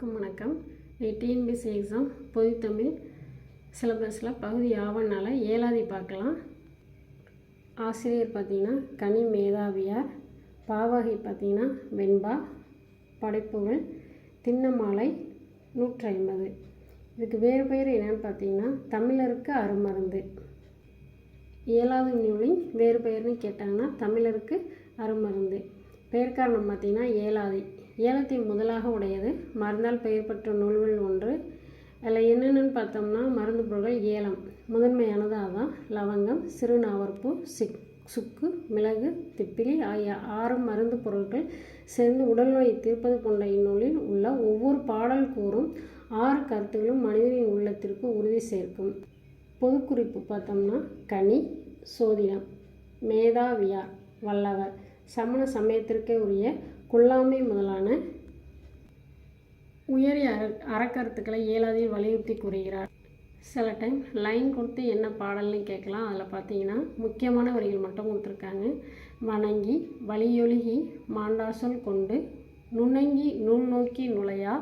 எல்லாருக்கும் வணக்கம். TNPSC exam பொதுத்தமிழ் சிலபஸில் பகுதி ஆவணால 7வது பார்க்கலாம். ஆசிரியர் பார்த்திங்கன்னா கனி மேதாவியார், பாவகை பார்த்திங்கன்னா வெண்பா, படைப்புகள் திண்ணமாலை 150. இதுக்கு வேறு பெயர் என்னென்னு பார்த்திங்கன்னா தமிழருக்கு அருமருந்து. 7வது நூலின் வேறு பெயர்னு கேட்டாங்கன்னா தமிழருக்கு அருமருந்து. பெயர் காரணம் பார்த்திங்கன்னா ஏலத்தை முதலாக உடையது மருந்தால் பெயர் பெற்ற நூல்கள் ஒன்று. அதில் என்னென்னு பார்த்தோம்னா மருந்து பொருட்கள் ஏலம் முதன்மையானது. அதான் லவங்கம், சிறுநாவற்பூ, சுக்கு, மிளகு, திப்பிலி ஆகிய 6 மருந்து பொருட்கள் சேர்ந்து உடல்நோயை தீர்ப்பது கொண்ட இந்நூலில் உள்ள ஒவ்வொரு பாடல் கூறும் 6 கருத்துகளும் மனிதனின் உள்ளத்திற்கு உறுதி சேர்க்கும். பொதுக்குறிப்பு பார்த்தோம்னா கனி, சோதிடம், மேதாவியார், வல்லவர், சமண சமயத்திற்கே உரிய கொல்லாமை முதலான உயரிய அறக்கருத்துக்களை 7வதில் வலியுறுத்தி கூறுகிறார். சில டைம் லைன் கொடுத்து என்ன பாடல்னு கேட்கலாம். அதில் பார்த்தீங்கன்னா முக்கியமான வரிகள் மட்டும் கொடுத்துருக்காங்க. வணங்கி வலியொழுகி மாண்டாசொல் கொண்டு நுணங்கி நூல் நோக்கி நுழையா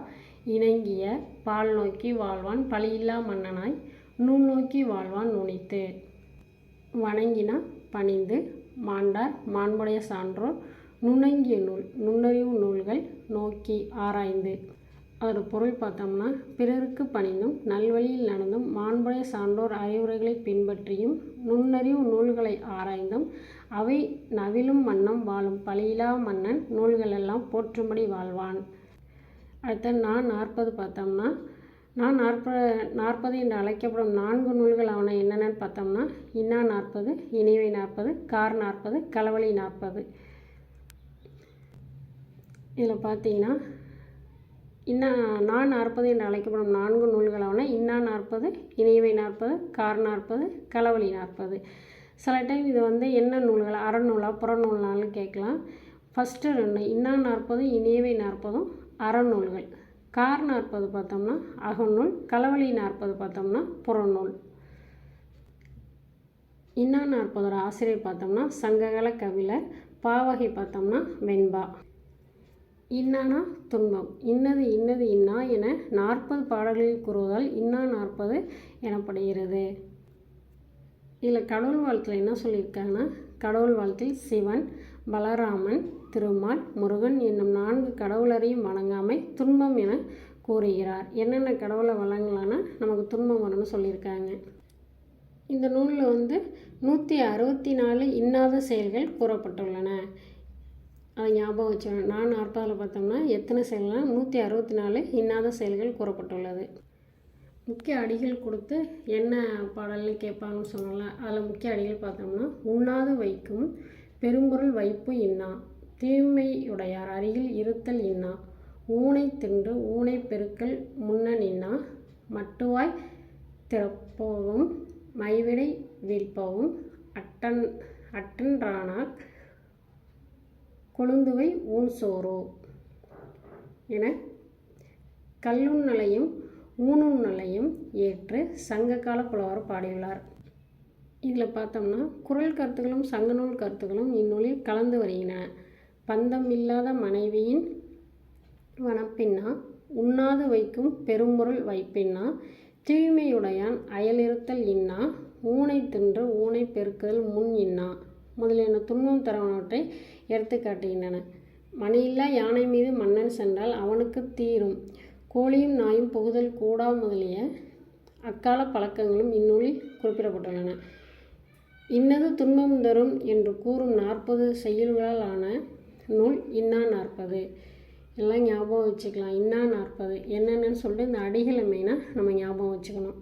இணங்கிய பால் நோக்கி வாழ்வான் பழியில்லா மன்னனாய் நூல் நோக்கி வாழ்வான் நுனித்து. வணங்கினா பணிந்து, மாண்டார் மாண்புடைய சான்றோர், நுணங்கிய நூல் நுண்ணறிவு நூல்கள் நோக்கி ஆராய்ந்து. அதோட பொருள் பார்த்தோம்னா பிறருக்கு பணிந்தும் நல்வழியில் நடந்தும் மாண்புடைய சான்றோர் அறிவுரைகளை பின்பற்றியும் நுண்ணறிவு நூல்களை ஆராய்ந்தும் அவை நவிலும் மன்னம் வாழும் பழியிலா மன்னன் நூல்களெல்லாம் போற்றும்படி வாழ்வான். அடுத்த நான் 40 பார்த்தோம்னா நான் 40 என்று அழைக்கப்படும் 4 நூல்கள் அவனை என்னென்னு பார்த்தோம்னா இன்னா 40, இனிவை 40, கார் 40, களவழி 40. இதில் பார்த்தீங்கன்னா நான் 40 என்று அழைக்கப்படும் 4 நூல்கள் அவனை இன்னா 40, இனிவை 40, கார் 40, களவழி 40. சில டைம் இது என்ன நூல்கள் அறநூலா புறநூல்னாலும் கேட்கலாம். ஃபஸ்ட்டு 2 இன்னா 40, இனிவை 40 அறநூல்கள். கார் 40 பார்த்தோம்னா அகநூல், களவழி 40 பார்த்தோம்னா புறநூல். இன்னா 40 ஆசிரியர் பார்த்தோம்னா சங்ககால கவிழர், பாவகை பார்த்தோம்னா வெண்பா. இன்னானா துன்பம், இன்னது இன்னது இன்னா என 40 பாடல்களில் கூறுவதால் இன்னா 40 எனப்படுகிறது. இதில் கடவுள் வாழ்த்தில் என்ன சொல்லியிருக்காங்கன்னா கடவுள் வாழ்த்தில் சிவன், பலராமன், திருமால், முருகன் என்னும் 4 கடவுளரையும் வணங்காமை துன்பம் என கூறுகிறார். என்னென்ன கடவுளை வணங்கலான்னா நமக்கு துன்பம் வரும்னு சொல்லியிருக்காங்க. இந்த நூலில் 164 இன்னாத செயல்கள் கூறப்பட்டுள்ளன. அதை ஞாபகம் வச்சுக்கணும். நான் 40 பார்த்தோம்னா எத்தனை செயல்கள்னா 164 இன்னாத செயல்கள் கூறப்பட்டுள்ளது. முக்கிய அடிகள் கொடுத்து என்ன பாடல்னு கேட்பாங்கன்னு சொன்னோம்ல. அதில் முக்கிய அடிகள் பார்த்தோம்னா உண்ணாது வைக்கும் பெரும்பொருள் வைப்பு இன்னா, தீமையுடையார் அருகில் இருத்தல் இன்னா, ஊனை தின்று ஊனை பெருக்கல் முன்னன் இன்னா, மட்டுவாய் திறப்போவும் மைவிடை வீழ்ப்பவும் அட்டன்றானாக் கொழுந்துவை ஊன் சோரோ என கல்லுண்ணலையும் ஊனுண்ணலையும் ஏற்று சங்ககால புலவர் பாடியுள்ளார். இதில் பார்த்தோம்னா குறள் கருத்துக்களும் சங்கநூல் கருத்துக்களும் இந்நூலில் கலந்து வருகின்றன. பந்தம் இல்லாத மனைவியின் வனப்பின்னா, உண்ணாது வைக்கும் பெரும்பொருள் வைப்பின்னா, தூய்மையுடையான் அயலிருத்தல் இன்னா, ஊனை தின்று ஊனை பெருக்குதல் முன் இன்னா முதலியன துன்பம் தரவனவற்றை எடுத்து காட்டுகின்றன. மணியில்லா யானை மீது மன்னன் சென்றால் அவனுக்கு தீரும், கோழியும் நாயும் புகுதல் கூடா முதலிய அக்கால பழக்கங்களும் இந்நூலில் குறிப்பிடப்பட்டுள்ளன. இன்னது துன்பம் தரும் என்று கூறும் 40 செய்யுள்களால் ஆன நூல் இன்னா 40. எல்லாம் ஞாபகம் வச்சுக்கலாம். இன்னா 40 என்னென்னு சொல்லிட்டு இந்த அடிகளை மெயினாக நம்ம ஞாபகம் வச்சுக்கணும்.